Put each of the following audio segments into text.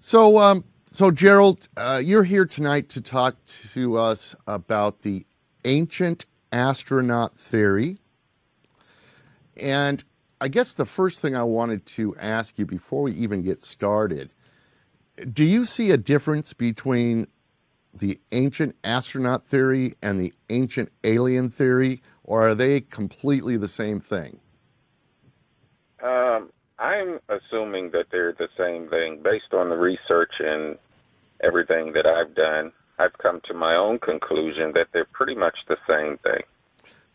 So Gerald, you're here tonight to talk to us about the Ancient Astronaut Theory. And I guess the first thing I wanted to ask you before we even get started, do you see a difference between the Ancient Astronaut Theory and the Ancient Alien Theory, or are they completely the same thing? I'm assuming that they're the same thing. Based on the research and everything that I've done, I've come to my own conclusion that they're pretty much the same thing.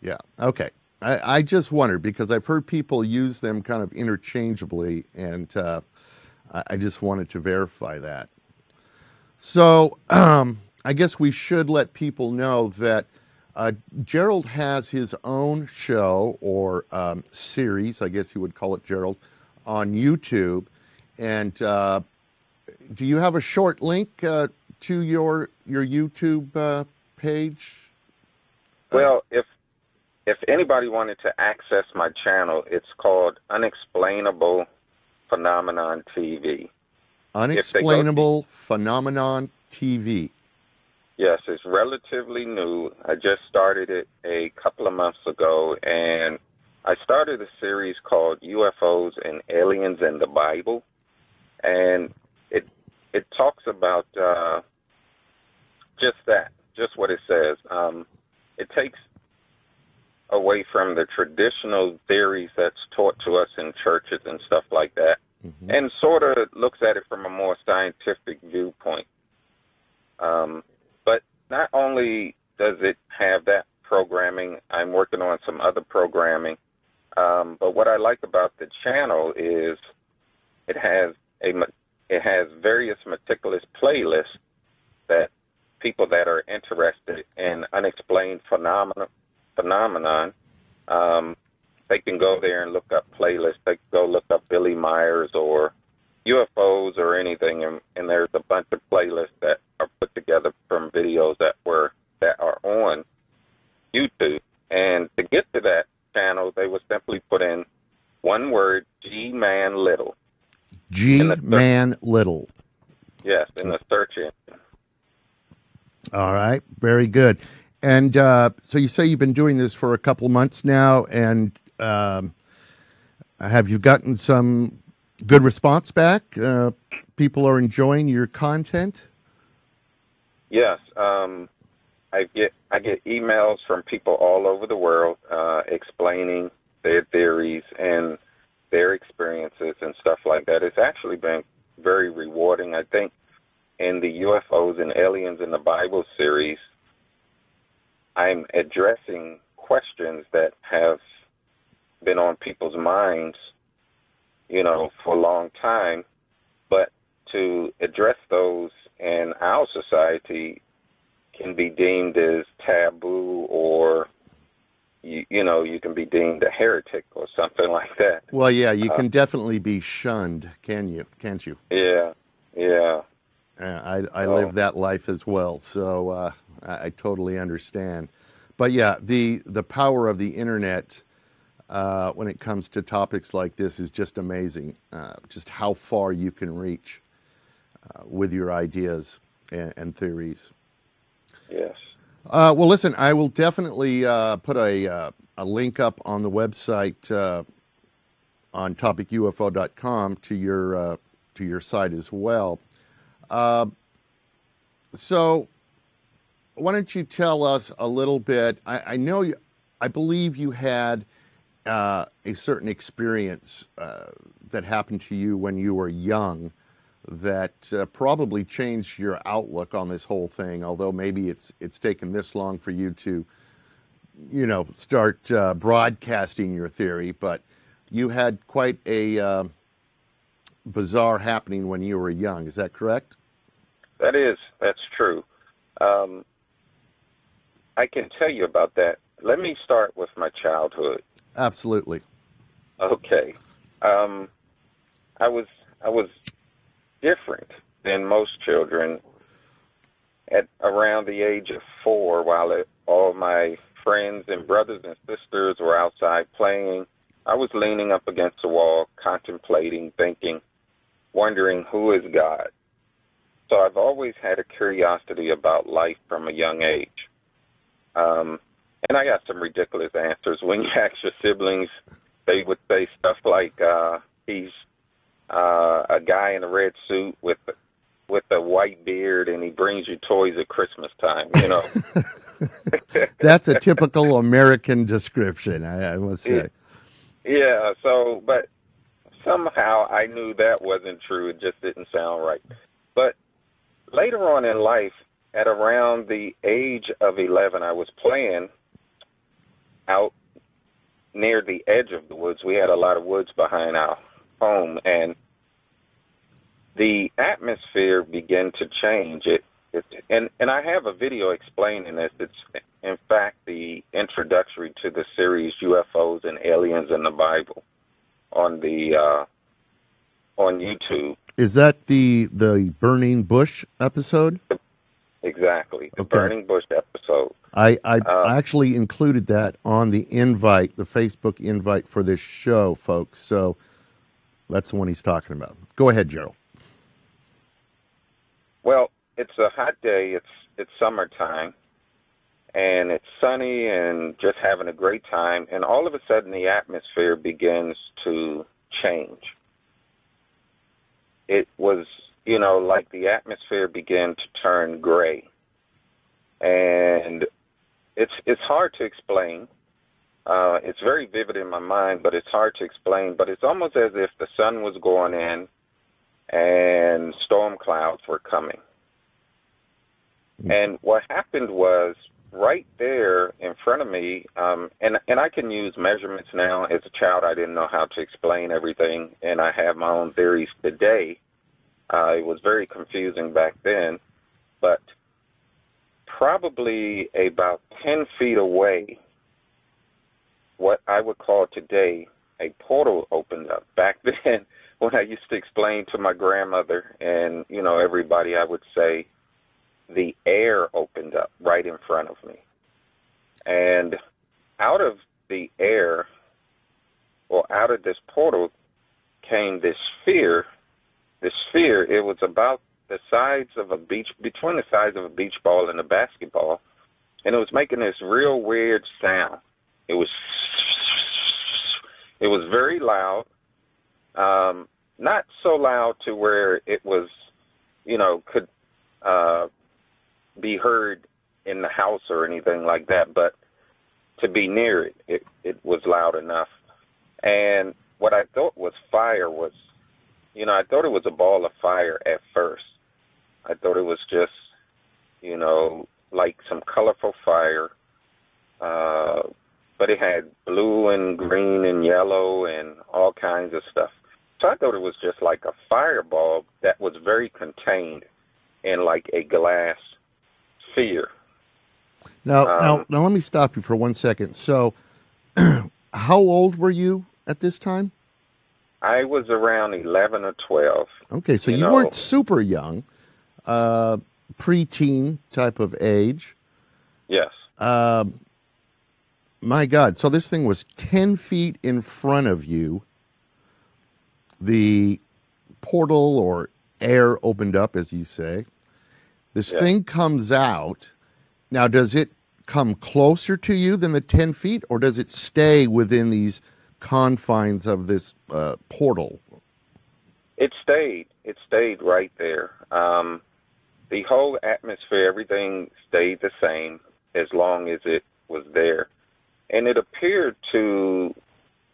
Yeah, okay. I just wondered because I've heard people use them kind of interchangeably, and I just wanted to verify that. So I guess we should let people know that Gerald has his own show or series, I guess you would call it, Gerald, on YouTube. And do you have a short link to your YouTube page? Well, if anybody wanted to access my channel, it's called Unexplainable Phenomenon TV. Unexplainable Phenomenon TV. Yes, it's relatively new. I just started it a couple of months ago, and I started a series called UFOs and Aliens in the Bible, and it talks about just that, just what it says. It takes away from the traditional theories that's taught to us in churches and stuff like that, and sort of looks at it from a more scientific viewpoint. But not only does it have that programming, I'm working on some other programming, but what I like about the channel is it has various meticulous playlists that people that are interested in unexplained phenomenon, they can go there and look up playlists. They can go look up Billy Myers or UFOs or anything, and there's a bunch of playlists that are put together from videos that are on YouTube. And to get to that channel, they would simply put in one word, G-Man Little. G-Man Little. Yes, in the search engine. All right, very good. And so you say you've been doing this for a couple months now, and have you gotten some good response back? People are enjoying your content? Yes. I get emails from people all over the world explaining their theories and their experiences and stuff like that. It's actually been very rewarding. I think in the UFOs and Aliens in the Bible series, I'm addressing questions that have been on people's minds, for a long time, but to address those in our society can be deemed as taboo, or you can be deemed a heretic or something like that. Well, yeah, you can definitely be shunned, can't you? Yeah. I live that life as well, so I totally understand. But yeah, the power of the internet when it comes to topics like this is just amazing. Just how far you can reach with your ideas and theories. Yes. Well, listen, I will definitely put a link up on the website on topicufo.com to your site as well. So why don't you tell us a little bit? I believe you had a certain experience that happened to you when you were young that probably changed your outlook on this whole thing, although maybe it's taken this long for you to, start broadcasting your theory. But you had quite a bizarre happening when you were young. Is that correct? That's true. I can tell you about that. Let me start with my childhood. Absolutely. Okay. I was different than most children at around the age of 4, while all my friends and brothers and sisters were outside playing. I was leaning up against the wall, contemplating, thinking, wondering, who is God? So I've always had a curiosity about life from a young age. And I got some ridiculous answers. When you ask your siblings, they would say stuff like, he's a guy in a red suit with a white beard, and he brings you toys at Christmas time, you know. That's a typical American description, I must say. Yeah, so, but somehow I knew that wasn't true. It just didn't sound right. But later on in life, at around the age of 11, I was playing out near the edge of the woods. We had a lot of woods behind our home, and the atmosphere began to change. And I have a video explaining this. It's, in fact, the introductory to the series UFOs and Aliens in the Bible on YouTube. Is that the Burning Bush episode? Exactly, the Burning Bush episode. I actually included that on the invite, the Facebook invite for this show, folks. So that's the one he's talking about. Go ahead, Gerald. Well, it's a hot day. It's summertime, and it's sunny and just having a great time. And all of a sudden, the atmosphere begins to change. It was, you know, like the atmosphere began to turn gray. And it's hard to explain. It's very vivid in my mind, but it's hard to explain. But it's almost as if the sun was going in and storm clouds were coming. And what happened was, right there in front of me, and I can use measurements now. As a child, I didn't know how to explain everything, and I have my own theories today. It was very confusing back then, but probably about 10 feet away, what I would call today a portal opened up. Back then, when I used to explain to my grandmother and, you know, everybody, I would say the air opened up right in front of me. And out of the air, or out of this portal, came this sphere. The sphere, it was about the size of a beach, between the size of a beach ball and a basketball, and it was making this real weird sound. It was very loud, not so loud to where it was, you know, could be heard in the house or anything like that, but to be near it, it was loud enough. And what I thought was fire was, you know, I thought it was a ball of fire at first. I thought it was just, you know, like some colorful fire, but it had blue and green and yellow and all kinds of stuff. So I thought it was just like a fireball that was very contained in like a glass sphere. Now, let me stop you for 1 second. So, how old were you at this time? I was around 11 or 12. Okay, so you weren't super young, preteen type of age. Yes. My God, so this thing was 10 feet in front of you. The portal or air opened up, as you say. This thing comes out. Now, does it come closer to you than the 10 feet, or does it stay within these confines of this portal? It stayed. It stayed right there. The whole atmosphere, everything stayed the same as long as it was there. And it appeared to,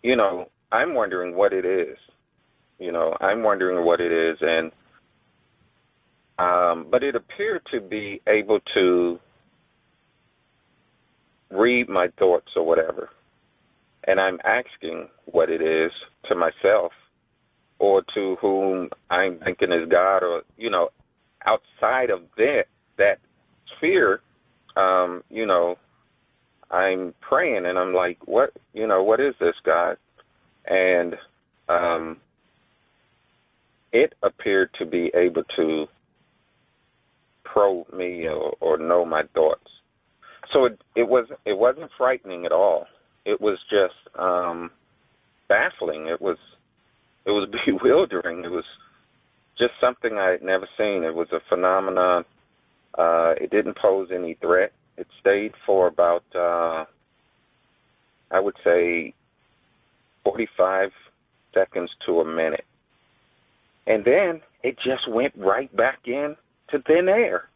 you know, I'm wondering what it is. You know, I'm wondering what it is. And, but it appeared to be able to read my thoughts or whatever. And I'm asking what it is to myself or to whom I'm thinking is God, or, you know, outside of that sphere, you know, I'm praying and I'm like, what is this, God? And it appeared to be able to probe me or know my thoughts. So it wasn't frightening at all. It was just baffling. It was bewildering. It was just something I had never seen. It was a phenomenon. It didn't pose any threat. It stayed for about, I would say, 45 seconds to a minute. And then it just went right back in to thin air.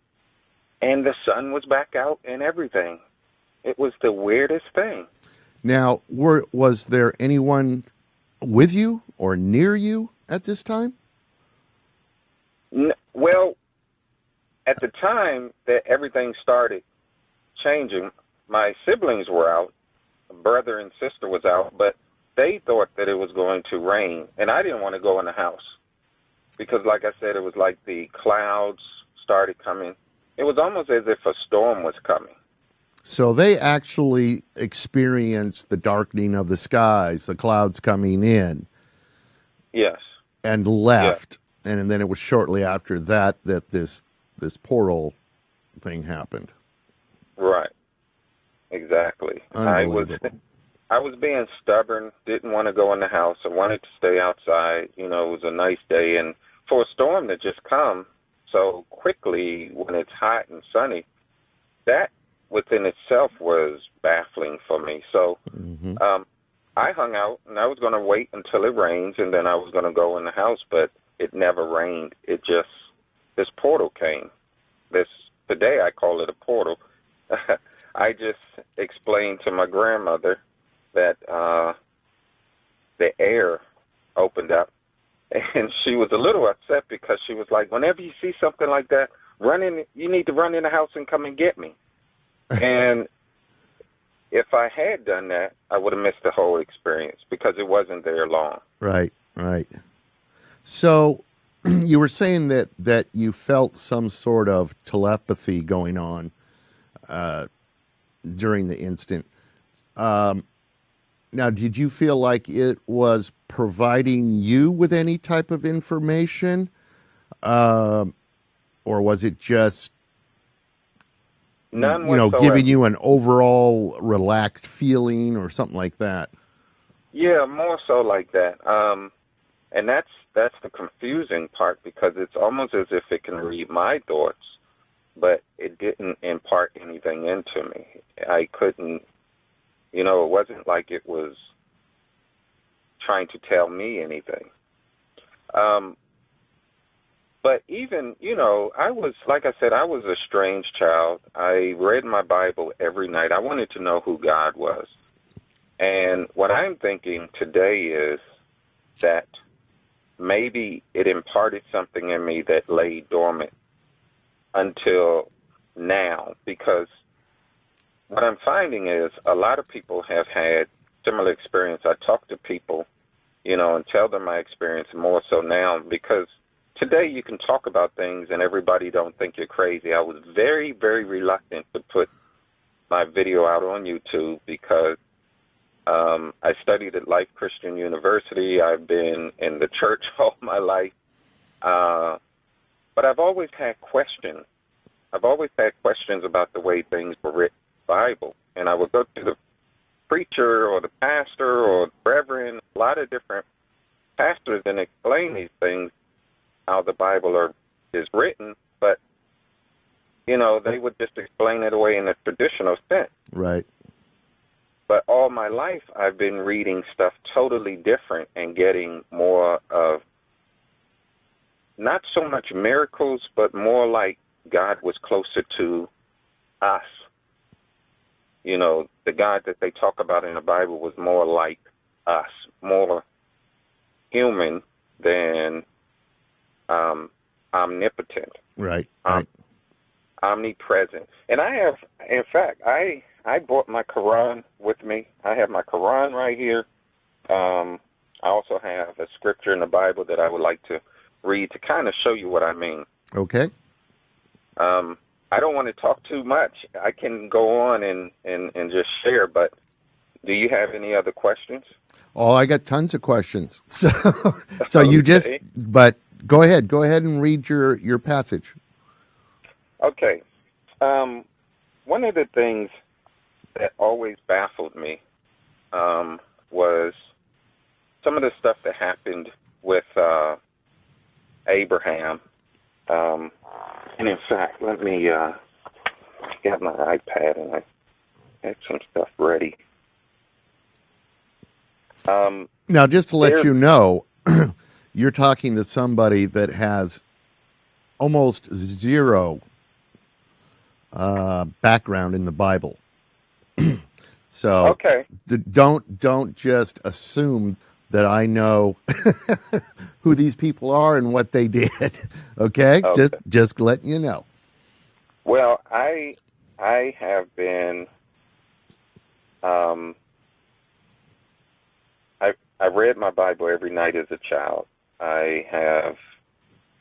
And the sun was back out and everything. It was the weirdest thing. Now, was there anyone with you or near you at this time? Well, at the time that everything started changing, my siblings were out, brother and sister was out, but they thought that it was going to rain, and I didn't want to go in the house because, like I said, it was like the clouds started coming. It was almost as if a storm was coming. So they actually experienced the darkening of the skies, the clouds coming in. Yes. And left. Yes. And then it was shortly after that that this portal thing happened. Right. Exactly. I was being stubborn, didn't want to go in the house. I wanted to stay outside. You know, it was a nice day. And for a storm to just come so quickly when it's hot and sunny, that within itself was baffling for me. So I hung out, and I was going to wait until it rains, and then I was going to go in the house, but it never rained. This portal came. Today I call it a portal. I just explained to my grandmother that the air opened up, and she was a little upset because she was like, whenever you see something like that, you need to run in the house and come and get me. And if I had done that, I would have missed the whole experience because it wasn't there long. Right, right. So you were saying that you felt some sort of telepathy going on during the instant. Now, did you feel like it was providing you with any type of information? Or was it just none whatsoever, giving you an overall relaxed feeling or something like that? Yeah, more so like that. And that's the confusing part because it's almost as if it can read my thoughts, but it didn't impart anything into me. I couldn't, it wasn't like it was trying to tell me anything. But even, I was, like I said, I was a strange child. I read my Bible every night. I wanted to know who God was. And what I'm thinking today is that maybe it imparted something in me that lay dormant until now, because what I'm finding is a lot of people have had similar experience. I talk to people, and tell them my experience more so now because today you can talk about things and everybody don't think you're crazy. I was very, very reluctant to put my video out on YouTube because I studied at Life Christian University. I've been in the church all my life. But I've always had questions. I've always had questions about the way things were written in the Bible. And I would go to the preacher or the pastor or the reverend, a lot of different pastors, and explain these things, how the Bible is written, but, they would just explain it away in a traditional sense. Right. But all my life, I've been reading stuff totally different and getting more of, not so much miracles, but more like God was closer to us. The God that they talk about in the Bible was more like us, more human than omnipotent. Right. Omnipresent. And I have, in fact, I brought my Quran with me. I have my Quran right here. I also have a scripture in the Bible that I would like to read to kind of show you what I mean. Okay. I don't want to talk too much. I can go on and just share, but do you have any other questions? Oh, I got tons of questions. So you just, but go ahead and read your passage. Okay. One of the things that always baffled me was some of the stuff that happened with Abraham. And in fact, let me get my iPad and I had some stuff ready. Now, just to let you know, you're talking to somebody that has almost zero background in the Bible. So okay. Don't just assume that I know who these people are and what they did. Okay? Just letting you know. Well, I have been I read my Bible every night as a child. I have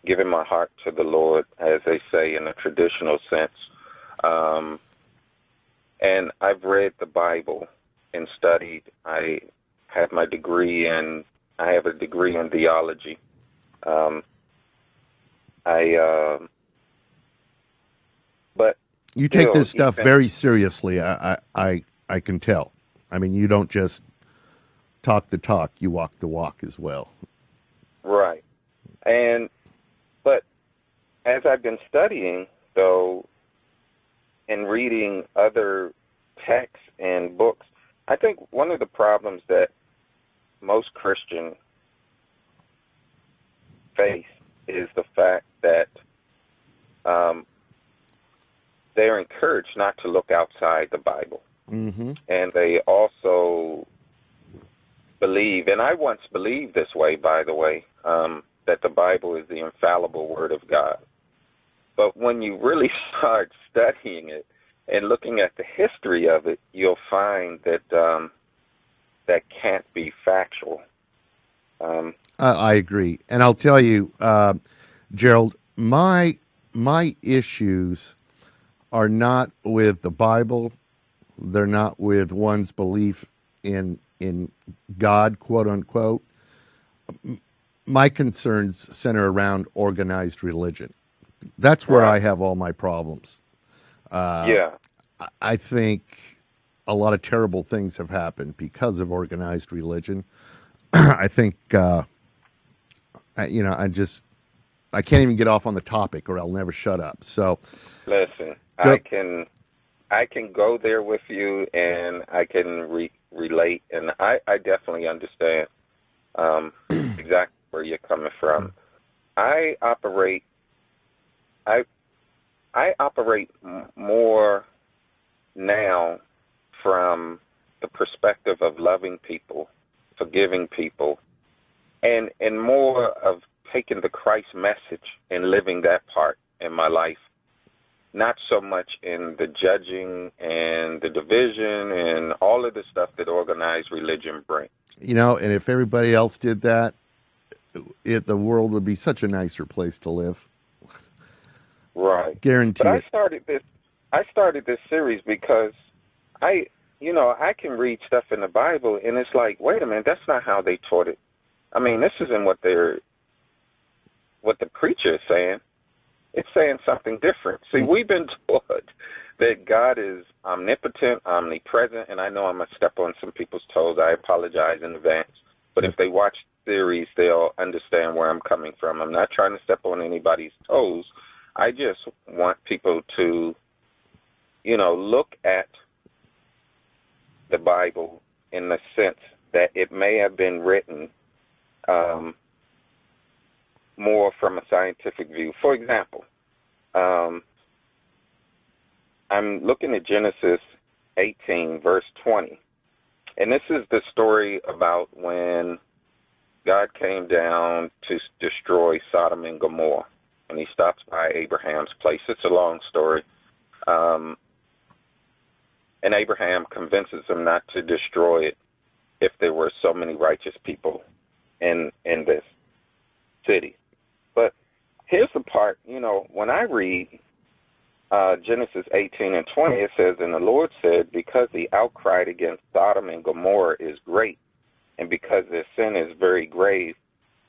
given my heart to the Lord, as they say in a traditional sense. And I've read the Bible and studied. I have my degree in, I have a degree in theology. But you take this stuff very seriously. I can tell. I mean, you don't just talk the talk, you walk the walk as well. Right. But as I've been studying, though, and reading other texts and books, I think one of the problems that most Christians face is the fact that they're encouraged not to look outside the Bible. Mm-hmm. And they also believe, and I once believed this way, by the way, that the Bible is the infallible Word of God. But when you really start studying it and looking at the history of it, you'll find that that can't be factual. I agree. And I'll tell you, Gerald, my issues are not with the Bible. They're not with one's belief in God, quote unquote. My concerns center around organized religion. That's where I have all my problems. I think a lot of terrible things have happened because of organized religion. I think, I can't even get off on the topic or I'll never shut up. So, listen, I can go there with you and I can relate, and I definitely understand exactly where you're coming from. I operate more now from the perspective of loving people, forgiving people, and more of taking the Christ message and living that part in my life, not so much in the judging and the division and all of the stuff that organized religion brings. And if everybody else did that, the world would be such a nicer place to live. Right. Guarantee but it. I started this series because I can read stuff in the Bible and it's like, wait a minute, that's not how they taught it. I mean, this isn't what the preacher is saying. It's saying something different. See, we've been taught that God is omnipotent, omnipresent, and I know I'm going to step on some people's toes. I apologize in advance. But if they watch the series, they'll understand where I'm coming from. I'm not trying to step on anybody's toes. I just want people to, look at the Bible in the sense that it may have been written more from a scientific view. For example, I'm looking at Genesis 18, verse 20. And this is the story about when God came down to destroy Sodom and Gomorrah. And he stops by Abraham's place. It's a long story. And Abraham convinces him not to destroy it if there were so many righteous people in this city. But here's the part, when I read Genesis 18 and 20, it says, and the Lord said, because the outcry against Sodom and Gomorrah is great, and because their sin is very grave,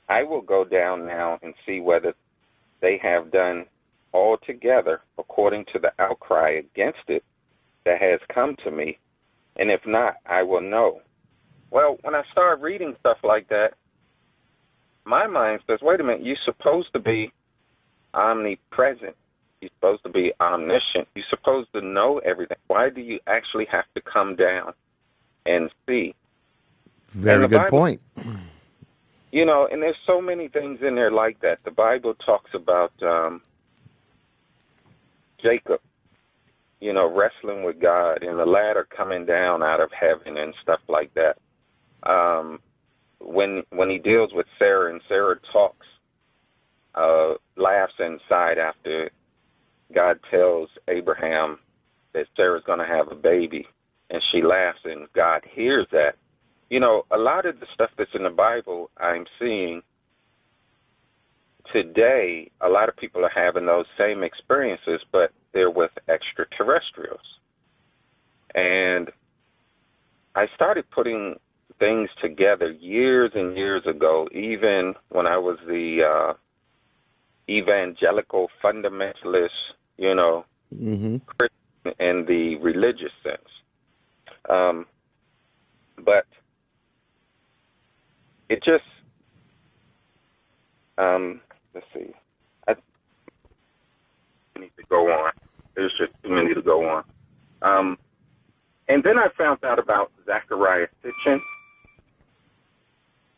I will go down now and see whether they have done altogether according to the outcry against it that has come to me, and if not, I will know. Well, when I start reading stuff like that, my mind says, wait a minute, you're supposed to be omnipresent. You're supposed to be omniscient. You're supposed to know everything. Why do you actually have to come down and see? Very good point. You know, and there's so many things in there like that. The Bible talks about Jacob, you know, wrestling with God and the ladder coming down out of heaven and stuff like that. When he deals with Sarah and Sarah talks, laughs inside after God tells Abraham that Sarah's going to have a baby, and she laughs, and God hears that. You know, a lot of the stuff that's in the Bible I'm seeing today, a lot of people are having those same experiences, but they're with extraterrestrials. And I started putting things together years and years ago, even when I was the evangelical fundamentalist, you know, Christian in the religious sense. But it just, let's see, I need to go on. There's just too many to go on. And then I found out about Zecharia Sitchin.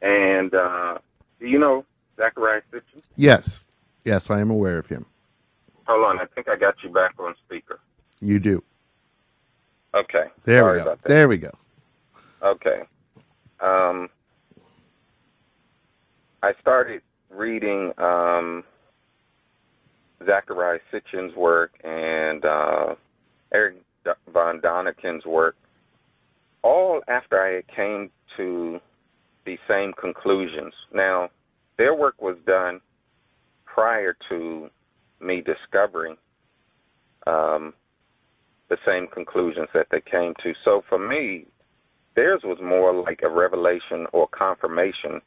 And do you know Zecharia Sitchin? Yes. Yes, I am aware of him. Hold on, I think I got you back on speaker. You do. Okay. There Sorry we go. about that. There we go. Okay. I started reading Zecharia Sitchin's work and Eric von Daniken's work, all after I came to the same conclusions. Now, their work was done prior to me discovering the same conclusions that they came to. So for me, theirs was more like a revelation or confirmation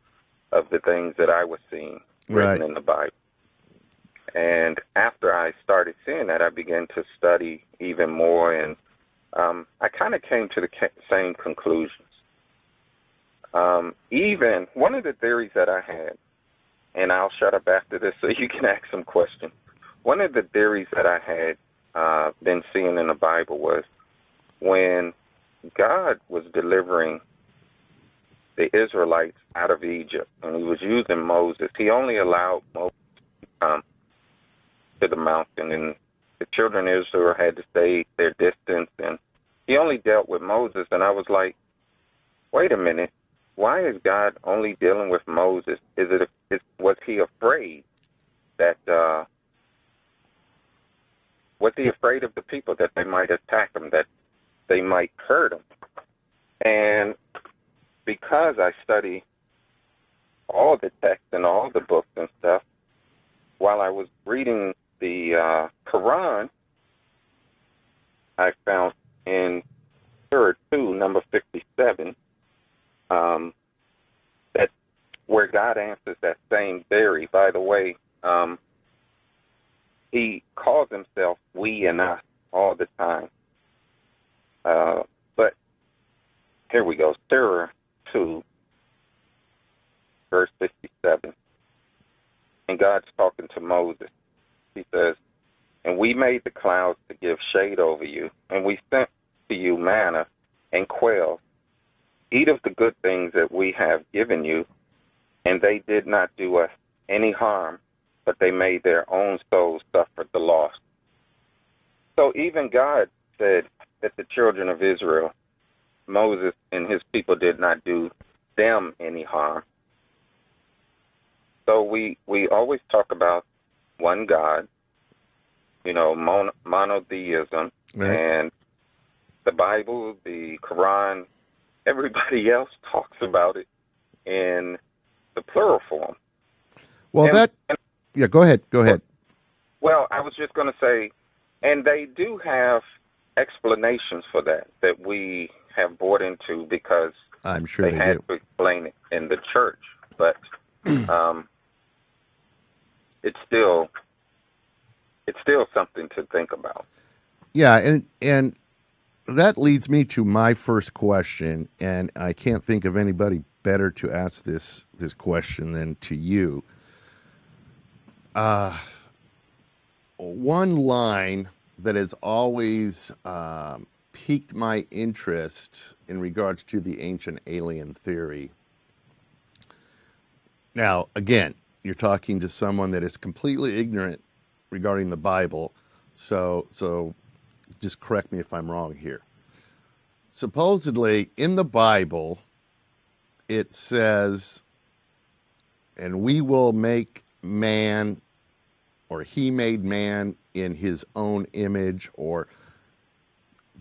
of the things that I was seeing written in the Bible. And after I started seeing that, I began to study even more, and I kind of came to the same conclusions. Even one of the theories that I had, and I'll shut up after this so you can ask some questions. One of the theories that I had been seeing in the Bible was when God was delivering the Israelites out of Egypt, and he was using Moses, he only allowed Moses to come to the mountain, and the children of Israel had to stay their distance, and he only dealt with Moses. And I was like, wait a minute, why is God only dealing with Moses? Was he afraid that, was he afraid of the people, that they might attack him, that they might hurt him? And because I study all the texts and all the books and stuff, while I was reading the Quran, I found in Surah 2, number 57, that where God answers that same theory. By the way, he calls himself we and us all the time. But here we go, Surah 2, verse 57. And God's talking to Moses. He says, and we made the clouds to give shade over you, and we sent to you manna and quail. Eat of the good things that we have given you, and they did not do us any harm, but they made their own souls suffer the loss. So even God said that the children of Israel, Moses and his people, did not do them any harm. So we always talk about one God, you know, monotheism, right. And the Bible, the Quran, everybody else talks about it in the plural form. Well, go ahead. Well, I was just going to say, and they do have explanations for that we have bought into because I'm sure they had to explain it in the church, but it's still something to think about. Yeah, and that leads me to my first question, and I can't think of anybody better to ask this question than to you. One line that has always piqued my interest in regards to the ancient alien theory. Now, again, you're talking to someone that is completely ignorant regarding the Bible, so just correct me if I'm wrong here. Supposedly, in the Bible, it says, and we will make man, or he made man in his own image, or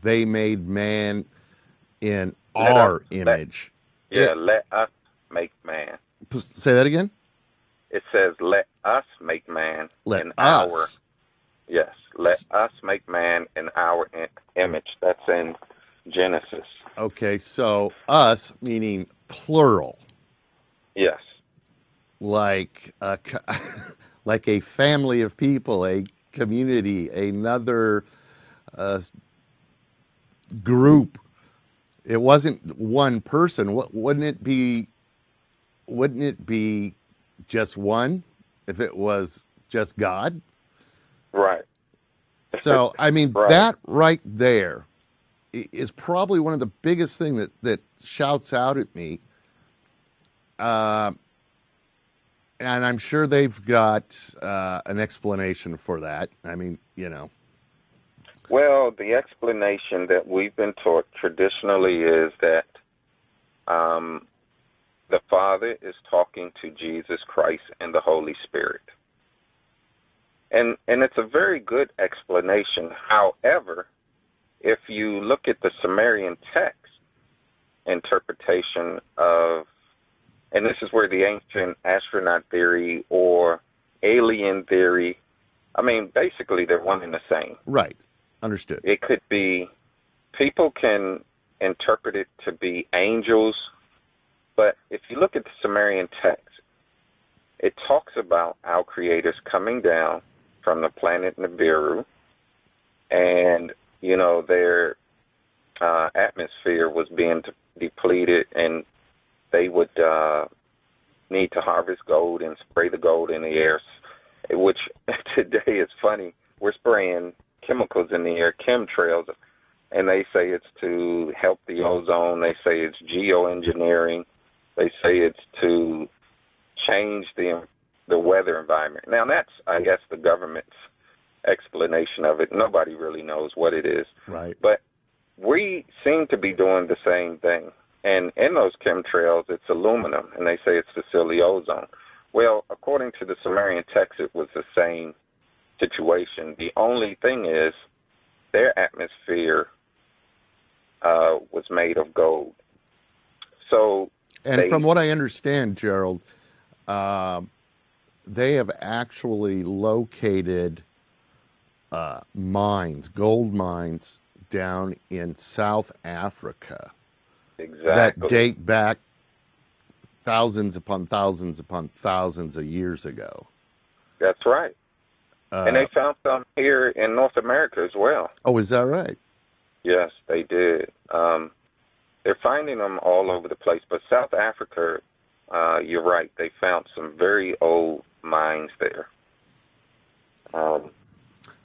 they made man in our image. Let us make man. Say that again? It says, let us make man in our. Yes, let us make man in our image. That's in Genesis. Okay, so us meaning plural. Yes. Like like a family of people, a community, another group. It wasn't one person. Wouldn't it be just one if it was just God? Right. So, I mean, right. That right there is probably one of the biggest things that shouts out at me. And I'm sure they've got an explanation for that. I mean, Well, the explanation that we've been taught traditionally is that the Father is talking to Jesus Christ and the Holy Spirit. And it's a very good explanation. However, if you look at the Sumerian text interpretation of, and this is where the Ancient Astronaut Theory or alien theory, I mean, basically they're one and the same. Right. Understood. It could be, people can interpret it to be angels, but if you look at the Sumerian text, it talks about our creators coming down from the planet Nibiru, and, their atmosphere was being depleted, and they would need to harvest gold and spray the gold in the air, which today is funny. We're spraying chemicals in the air, chemtrails, and they say it's to help the ozone. They say it's geoengineering. They say it's to change the weather environment. Now, that's, I guess, the government's explanation of it. Nobody really knows what it is. Right. But we seem to be doing the same thing. And in those chemtrails, it's aluminum, and they say it's to seal the ozone. Well, according to the Sumerian text, it was the same situation. The only thing is their atmosphere was made of gold. So, and from what I understand, Gerald, they have actually located gold mines down in South Africa. Exactly. That date back thousands upon thousands upon thousands of years ago. That's right. And they found some here in North America as well. Oh, is that right? Yes, they did. They're finding them all over the place. But South Africa, you're right, they found some very old mines there.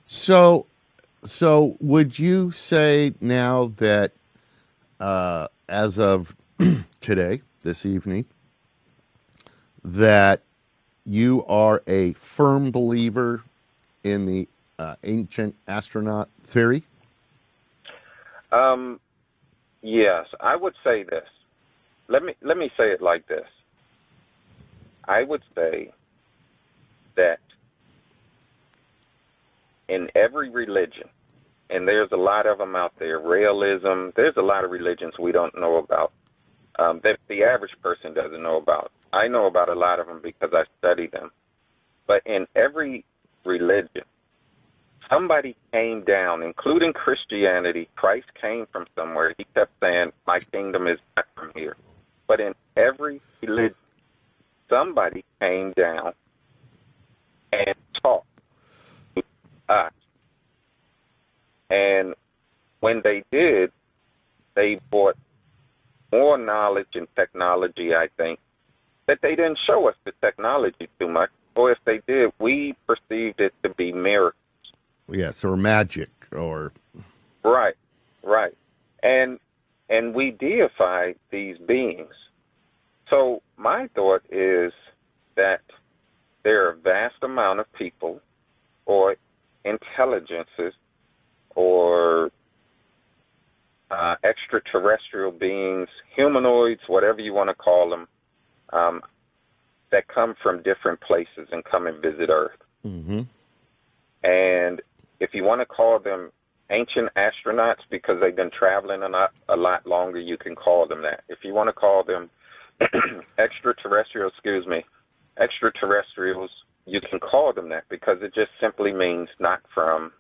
So would you say now that as of today, this evening, that you are a firm believer in the ancient astronaut theory? Yes, I would say this. Let me say it like this. I would say that in every religion, and there's a lot of them out there, realism, there's a lot of religions we don't know about, that the average person doesn't know about. I know about a lot of them because I study them. But in every religion, somebody came down, including Christianity. Christ came from somewhere. He kept saying, my kingdom is not from here. But in every religion, somebody came down and taught us. And when they did, they brought more knowledge and technology, I think, that they didn't show us the technology too much. Or if they did, we perceived it to be miracles. Yes, or magic, or... Right, right. And we deify these beings. So my thought is that there are a vast amount of people or intelligences or extraterrestrial beings, humanoids, whatever you want to call them, that come from different places and come and visit Earth. Mm-hmm. And if you want to call them ancient astronauts because they've been traveling a lot longer, you can call them that. If you want to call them extraterrestrials, you can call them that because it just simply means not from,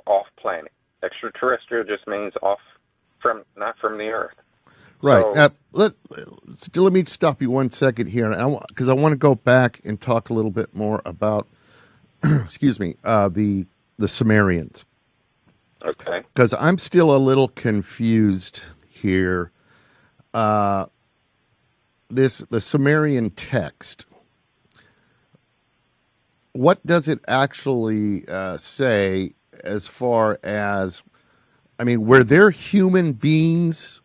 off planet. Extraterrestrial just means not from the Earth. Right. So, let me stop you 1 second here, because I want to go back and talk a little bit more about, excuse me, the Sumerians. Okay. Because I'm still a little confused here. The Sumerian text. What does it actually say as far as, were there human beings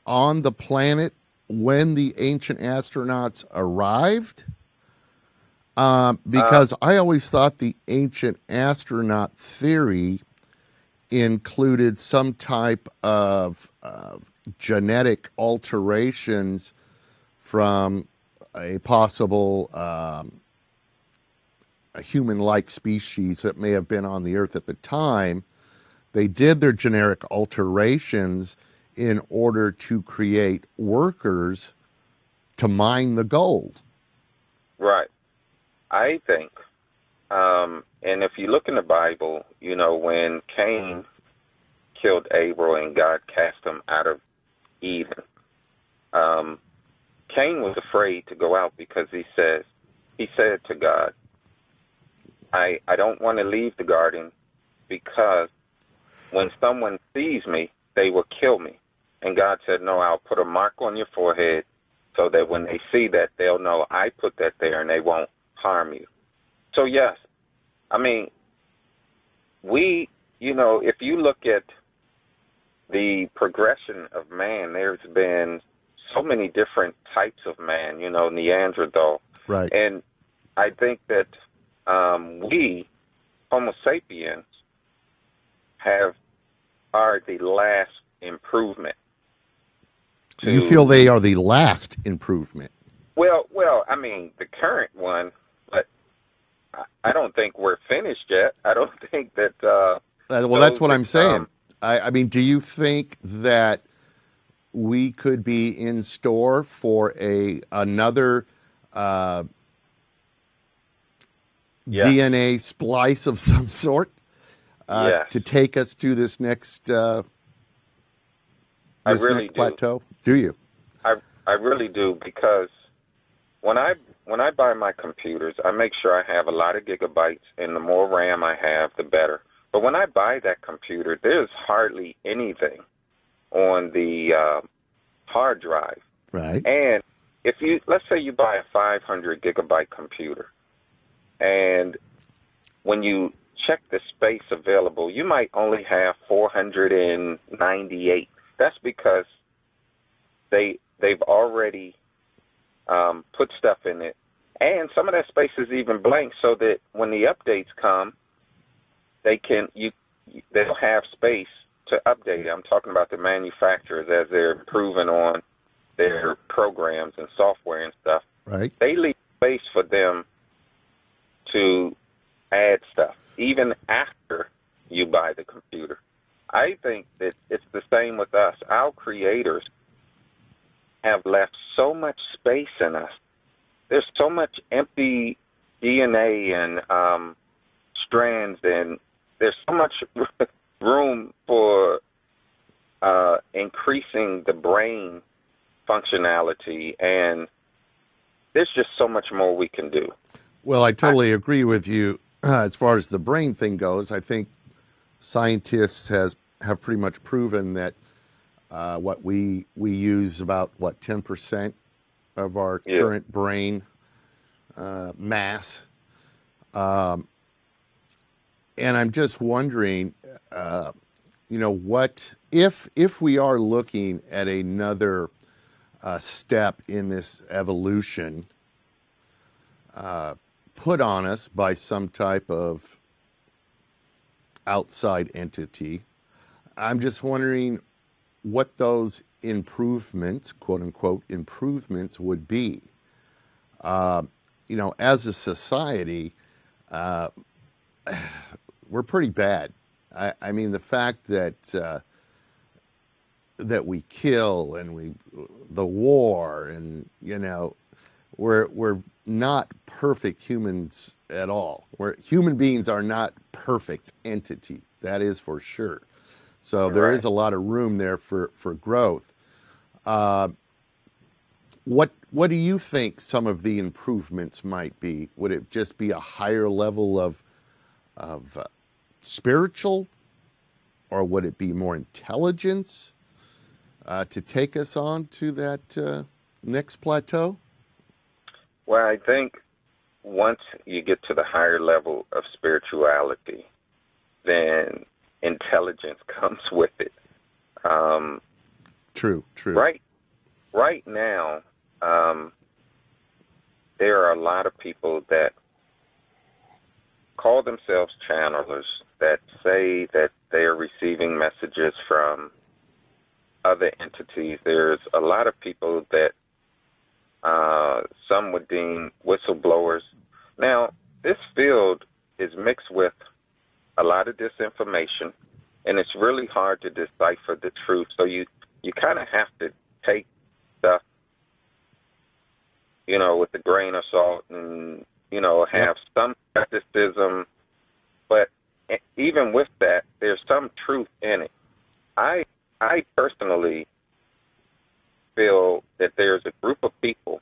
on the planet when the ancient astronauts arrived? Because I always thought the ancient astronaut theory included some type of genetic alterations from a possible a human-like species that may have been on the Earth at the time. They did their genetic alterations in order to create workers to mine the gold. Right. I think, and if you look in the Bible, when Cain killed Abel and God cast him out of Eden, Cain was afraid to go out because he said to God, I don't want to leave the garden because when someone sees me, they will kill me. And God said, no, I'll put a mark on your forehead so that when they see that, they'll know I put that there and they won't harm you. So, yes, if you look at the progression of man, there's been so many different types of man, Neanderthal. Right. And I think that we, Homo sapiens, are the last improvement. You feel they are the last improvement? Well, the current one, but I don't think we're finished yet. I don't think that... that's what I'm saying. Do you think that we could be in store for another DNA splice of some sort to take us to this next plateau? Do you? I really do, because when I buy my computers, I make sure I have a lot of gigabytes, and the more RAM I have, the better. But when I buy that computer, there's hardly anything on the hard drive. Right. And let's say you buy a 500 gigabyte computer, and when you check the space available, you might only have 498. That's because they've already put stuff in it, and some of that space is even blank, so that when the updates come, they'll have space to update it. I'm talking about the manufacturers as they're improving on their programs and software and stuff. Right. They leave space for them to add stuff, even after you buy the computer. I think that it's the same with us. Our creators have left so much space in us. There's so much empty DNA and strands, and there's so much room for increasing the brain functionality, and there's just so much more we can do. Well, I totally agree with you as far as the brain thing goes. I think scientists have pretty much proven that What we use about 10% of our current brain mass, and I'm just wondering, what if we are looking at another step in this evolution put on us by some type of outside entity. I'm just wondering what those improvements, quote unquote, improvements would be. As a society, we're pretty bad. I mean, the fact that we kill and the war, and we're not perfect humans at all. Human beings are not perfect entity. That is for sure. So there is a lot of room there for growth. What do you think some of the improvements might be? Would it just be a higher level of spiritual, or would it be more intelligence to take us on to that next plateau? Well, I think once you get to the higher level of spirituality, then intelligence comes with it. True. Right now, there are a lot of people that call themselves channelers, that say that they are receiving messages from other entities. There's a lot of people that some would deem whistleblowers. Now, this field is mixed with a lot of disinformation, and it's really hard to decipher the truth. So you kind of have to take stuff, with a grain of salt, and, have some skepticism. But even with that, there's some truth in it. I personally feel that there's a group of people,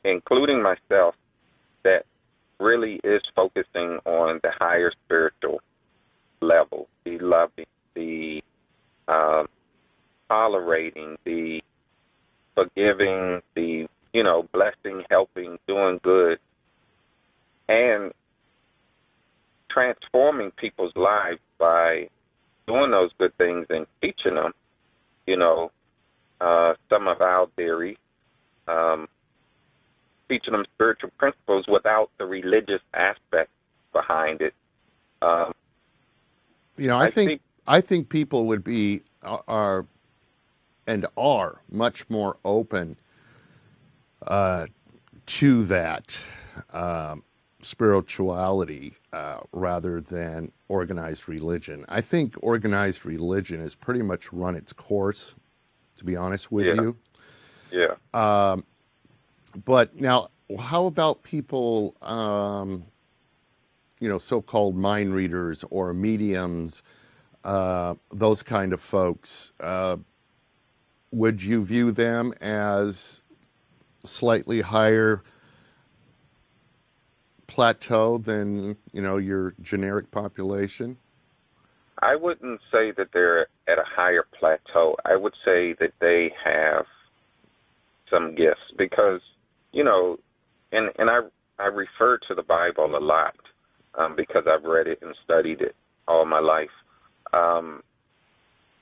including myself, that really is focusing on the higher spiritual level, the loving, the tolerating, the forgiving, the, blessing, helping, doing good, and transforming people's lives by doing those good things and teaching them, some of our theory, teaching them spiritual principles without the religious aspect behind it. I think people would be are much more open to that spirituality rather than organized religion. I think organized religion has pretty much run its course, to be honest with you. Yeah. But now, how about people, so-called mind readers or mediums, those kind of folks? Would you view them as slightly higher plateau than, your generic population? I wouldn't say that they're at a higher plateau. I would say that they have some gifts because, and I refer to the Bible a lot because I've read it and studied it all my life.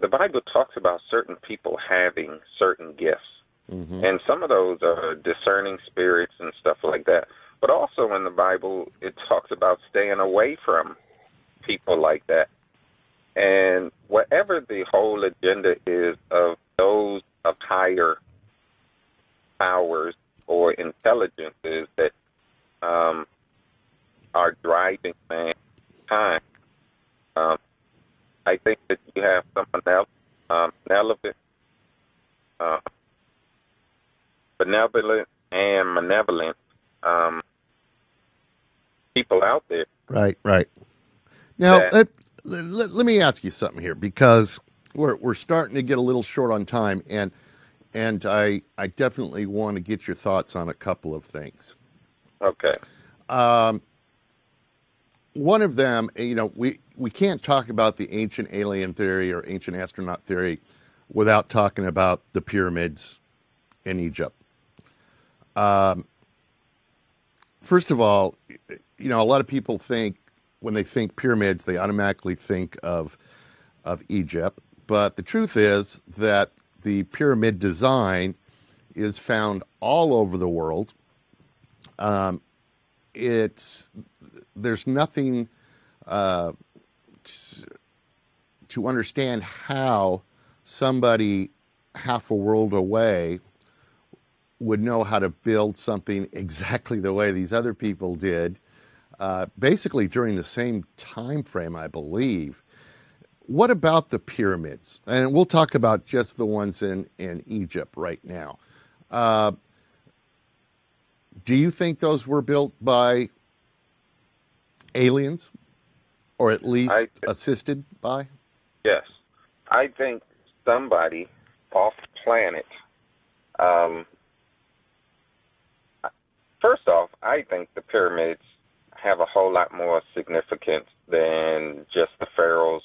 The Bible talks about certain people having certain gifts. Mm-hmm. And some of those are discerning spirits and stuff like that. But also in the Bible, it talks about staying away from people like that. And whatever the whole agenda is of those of higher powers or intelligences that are driving mankind, I think that you have someone else, benevolent and malevolent people out there. Right. Now, let me ask you something here, because we're starting to get a little short on time, and I definitely want to get your thoughts on a couple of things. Okay. One of them, we can't talk about the ancient alien theory or ancient astronaut theory without talking about the pyramids in Egypt. First of all, a lot of people think when they think pyramids, they automatically think of Egypt. But the truth is that the pyramid design is found all over the world. There's nothing to understand how somebody half a world away would know how to build something exactly the way these other people did, basically during the same time frame, I believe. What about the pyramids? And we'll talk about just the ones in Egypt right now. Do you think those were built by aliens, or at least assisted by? Yes. I think somebody off planet. First off, I think the pyramids have a whole lot more significance than just the pharaoh's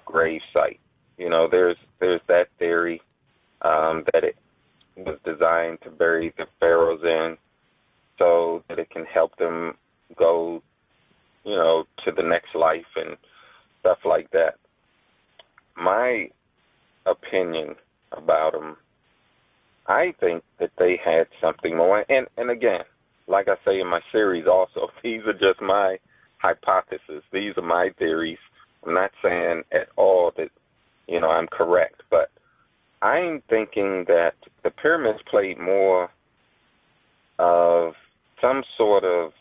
grave site. There's that theory that it was designed to bury the pharaohs in so that it can help them go, to the next life and stuff like that. My opinion about them, I think that they had something more. And again, like I say in my series also, these are just my hypotheses. These are my theories. I'm not saying at all that, I'm correct, but I'm thinking that the pyramids played more of some sort of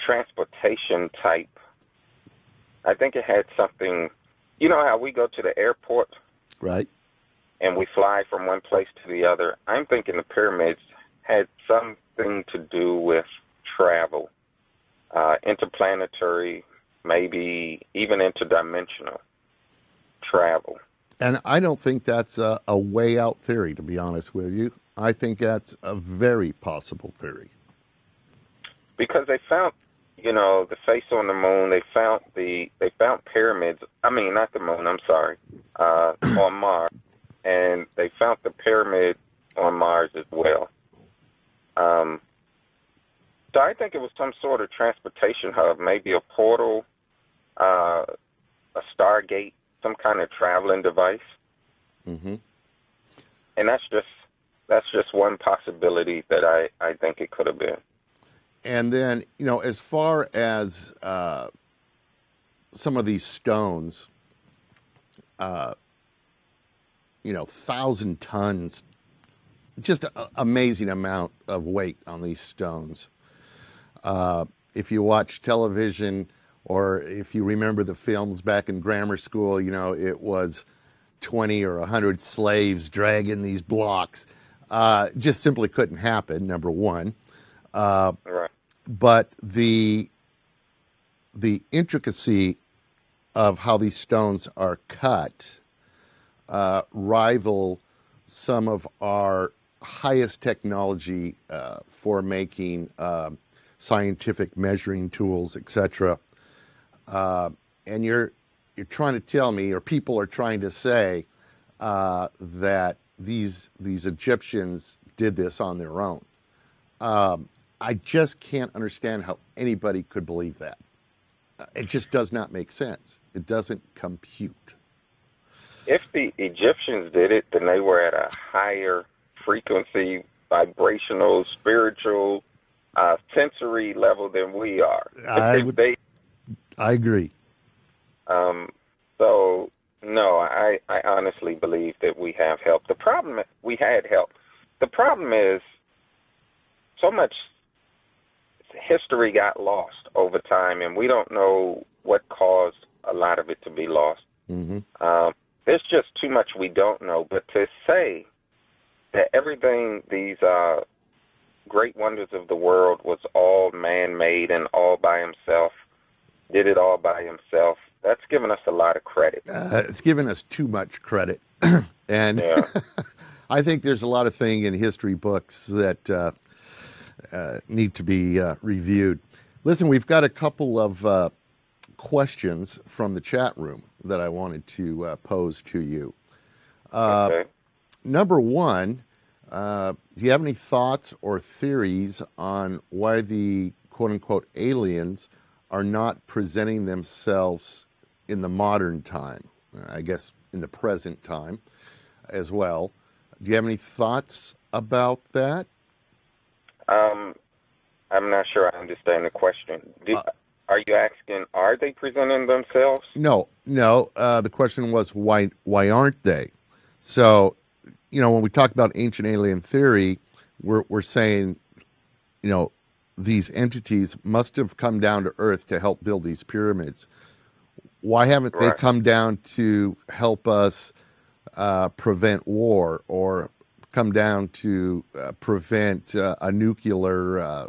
transportation type. I think it had something, how we go to the airport? Right. And we fly from one place to the other. I'm thinking the pyramids had something to do with travel, interplanetary, maybe even interdimensional travel. And I don't think that's a way out theory, to be honest with you. I think that's a very possible theory. Because they found, the face on the moon. They found pyramids. I mean, not the moon. I'm sorry, on Mars, and they found the pyramid on Mars as well. So I think it was some sort of transportation hub, maybe a portal, a Stargate, some kind of traveling device. Mm-hmm. And that's just one possibility that I think it could have been. And then, as far as some of these stones, 1,000 tons, just an amazing amount of weight on these stones. If you watch television or if you remember the films back in grammar school, it was 20 or 100 slaves dragging these blocks. Just simply couldn't happen, number one. Right. But the intricacy of how these stones are cut rival some of our highest technology for making scientific measuring tools, etc. And you're trying to tell me, or people are trying to say, that these Egyptians did this on their own. I just can't understand how anybody could believe that. It just does not make sense. It doesn't compute. If the Egyptians did it, then they were at a higher frequency, vibrational, spiritual, sensory level than we are. I agree. So, no, I honestly believe that we have help. We had help. The problem is so much history got lost over time, and we don't know what caused a lot of it to be lost. Mm-hmm. There's just too much we don't know. But to say that everything, these great wonders of the world, was all man-made and all by himself, did it all by himself, that's given us a lot of credit. It's given us too much credit. And yeah. I think there's a lot of things in history books that need to be reviewed. Listen, we've got a couple of questions from the chat room that I wanted to pose to you. Okay. Number one, do you have any thoughts or theories on why the quote-unquote aliens are not presenting themselves in the modern time? I guess in the present time as well. Do you have any thoughts about that? I'm not sure I understand the question. Are you asking, are they presenting themselves? No. The question was why aren't they? So, when we talk about ancient alien theory, we're saying, these entities must have come down to Earth to help build these pyramids. Why haven't they come down to help us prevent war, or come down to prevent a nuclear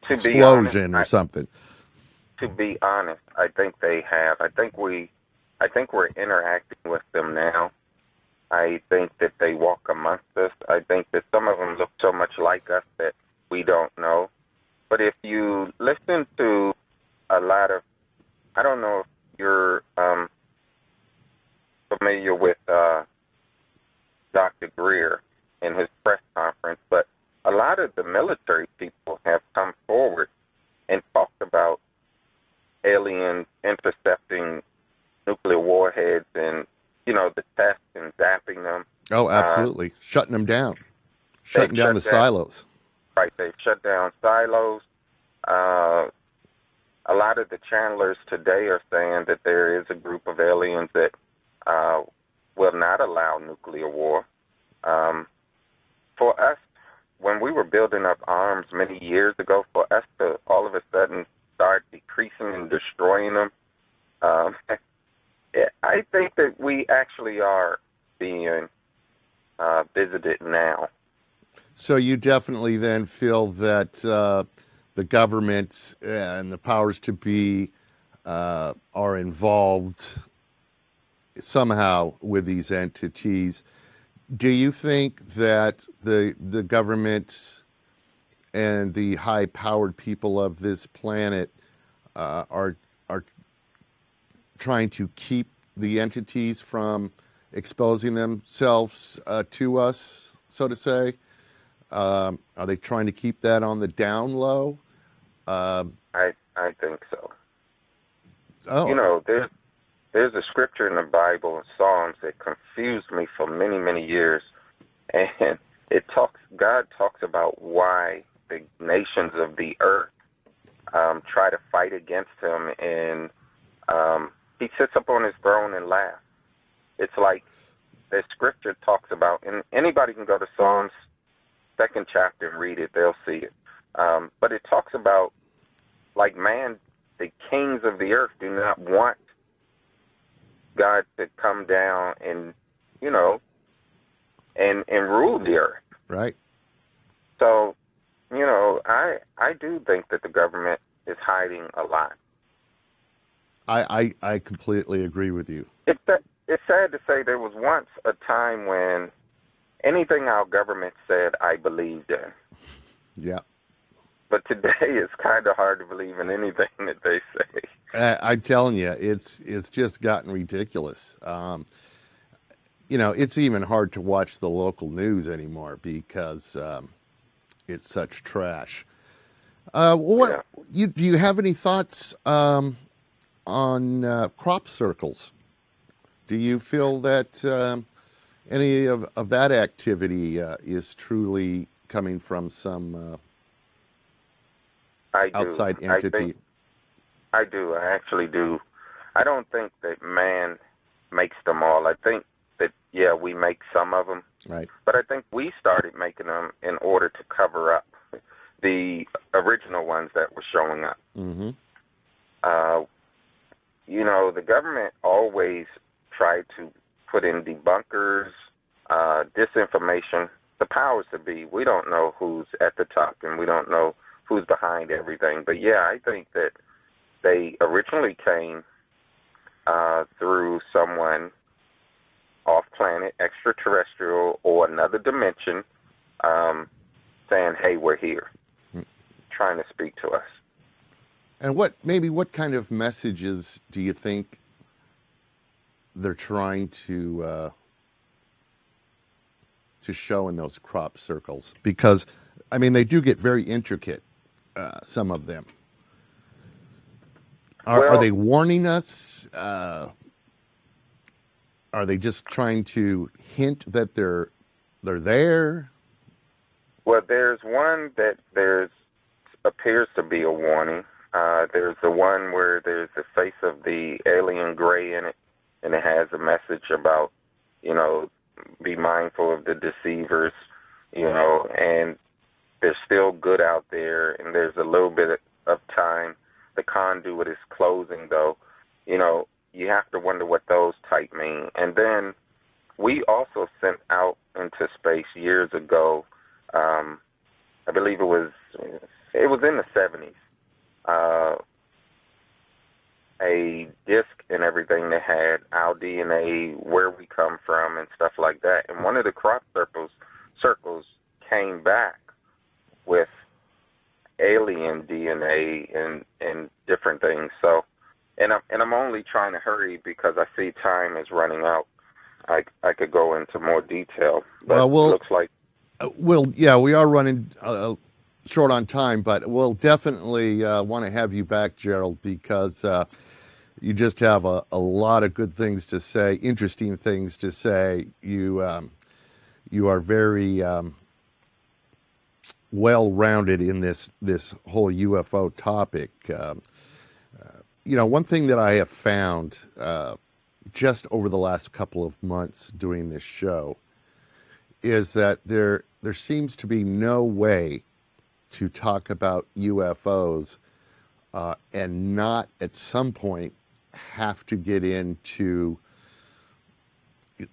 explosion or something? To be honest, I think they have. I think we're interacting with them now. I think that they walk amongst us. I think that some of them look so much like us that we don't know. But if you listen to a lot of, I don't know if you're familiar with Dr. Greer in his press conference, but a lot of the military people have come forward and talked about aliens intercepting nuclear warheads and, the tests and zapping them. Oh, absolutely. Shutting them down. Shutting down the silos. Right. They've shut down silos. A lot of the channelers today are saying that there is a group of aliens that will not allow nuclear war. For us, when we were building up arms many years ago, for us to all of a sudden start decreasing and destroying them, I think that we actually are being visited now. So you definitely then feel that the government and the powers to be are involved somehow with these entities. Do you think that the government and the high-powered people of this planet are trying to keep the entities from exposing themselves to us, so to say? Are they trying to keep that on the down low? I think so. Oh. There's a scripture in the Bible, in Psalms, that confused me for many, many years, and God talks about why the nations of the earth try to fight against him, and he sits up on his throne and laughs. It's like the scripture talks about, and anybody can go to Psalms 2nd chapter and read it, they'll see it. But it talks about, like, man, the kings of the earth do not want God to come down and, and rule the earth. Right. So, I do think that the government is hiding a lot. I completely agree with you. It's sad to say there was once a time when anything our government said, I believed in. Yeah. But today it's kind of hard to believe in anything that they say. I'm telling you, it's just gotten ridiculous. It's even hard to watch the local news anymore because it's such trash. Do you have any thoughts on crop circles? Do you feel that any of that activity is truly coming from some outside entity? I do. I actually do. I don't think that man makes them all. I think that, we make some of them. Right. But I think we started making them in order to cover up the original ones that were showing up. Mm-hmm. The government always tried to put in debunkers, disinformation. The powers that be, we don't know who's at the top, and we don't know who's behind everything. But, I think that they originally came through someone off-planet, extraterrestrial, or another dimension, saying, hey, we're here, trying to speak to us. And what kind of messages do you think they're trying to show in those crop circles? Because, I mean, they do get very intricate, some of them. Are they warning us? Are they just trying to hint that they're there? Well, there's one that appears to be a warning. There's the one where there's the face of the alien gray in it, and it has a message about, be mindful of the deceivers, and there's still good out there, and there's a little bit of time. The conduit is closing, though. You have to wonder what those type mean. And then we also sent out into space years ago, I believe it was in the 70s, a disc and everything that had our DNA, where we come from, and stuff like that. And one of the crop circles came back with alien DNA and different things. So, and I'm only trying to hurry because I see time is running out. I could go into more detail, but it looks like. Yeah, we are running short on time, but we'll definitely want to have you back, Gerald, because you just have a lot of good things to say, interesting things to say. You are very well-rounded in this whole UFO topic. One thing that I have found just over the last couple of months doing this show is that there seems to be no way to talk about UFOs and not at some point have to get into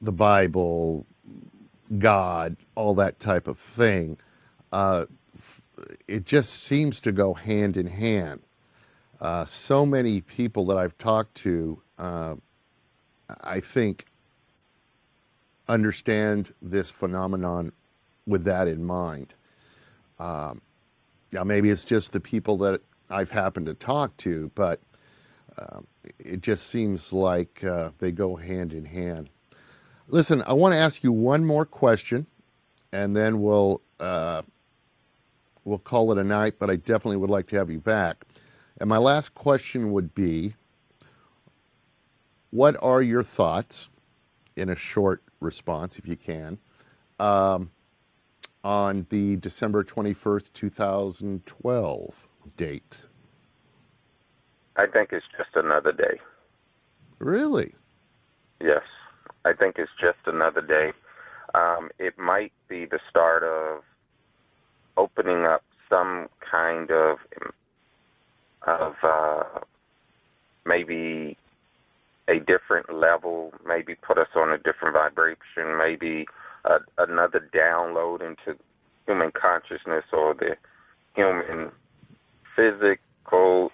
the Bible, God, all that type of thing. It just seems to go hand in hand. So many people that I've talked to, I think, understand this phenomenon with that in mind. Maybe it's just the people that I've happened to talk to, but it just seems like they go hand in hand. Listen, I want to ask you one more question, and then we'll call it a night, but I definitely would like to have you back. And my last question would be, what are your thoughts, in a short response, if you can, on the December 21st, 2012 date? I think it's just another day. Really? Yes. I think it's just another day. It might be the start of opening up some kind of maybe a different level, maybe put us on a different vibration, maybe another download into human consciousness or the human physical.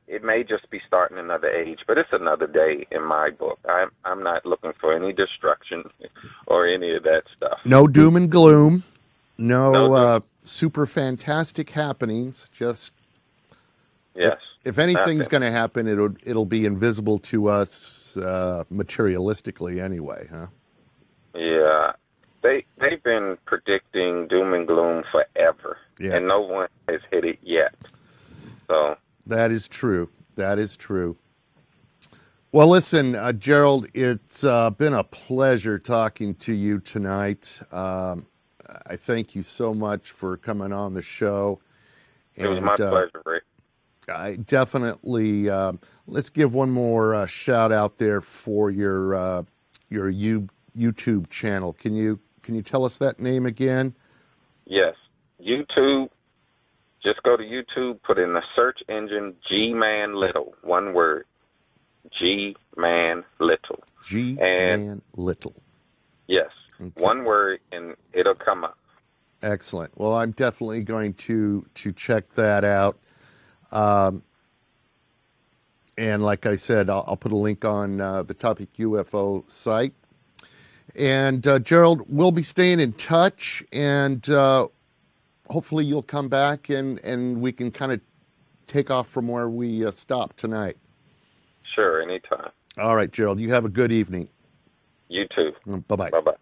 It may just be starting another age, but it's another day in my book. I'm not looking for any destruction or any of that stuff. No doom and gloom. No super fantastic happenings. Just yes. If anything's going to happen, it'll be invisible to us materialistically anyway, huh? Yeah, they've been predicting doom and gloom forever, and no one has hit it yet. So that is true. That is true. Well, listen, Gerald, it's been a pleasure talking to you tonight. I thank you so much for coming on the show. It was my pleasure, Rick. I definitely let's give one more shout out there for your YouTube channel. Can you tell us that name again? Yes, YouTube. Just go to YouTube, put in the search engine G-Man Little, one word, G-Man Little. G-Man Little. Yes, okay. One word, and it'll come up. Excellent. Well, I'm definitely going to check that out. And like I said, I'll put a link on the Topic UFO site. And Gerald, we'll be staying in touch, and hopefully you'll come back and we can kind of take off from where we stopped tonight. Sure, anytime. All right, Gerald, you have a good evening. You too. Bye-bye. Bye-bye.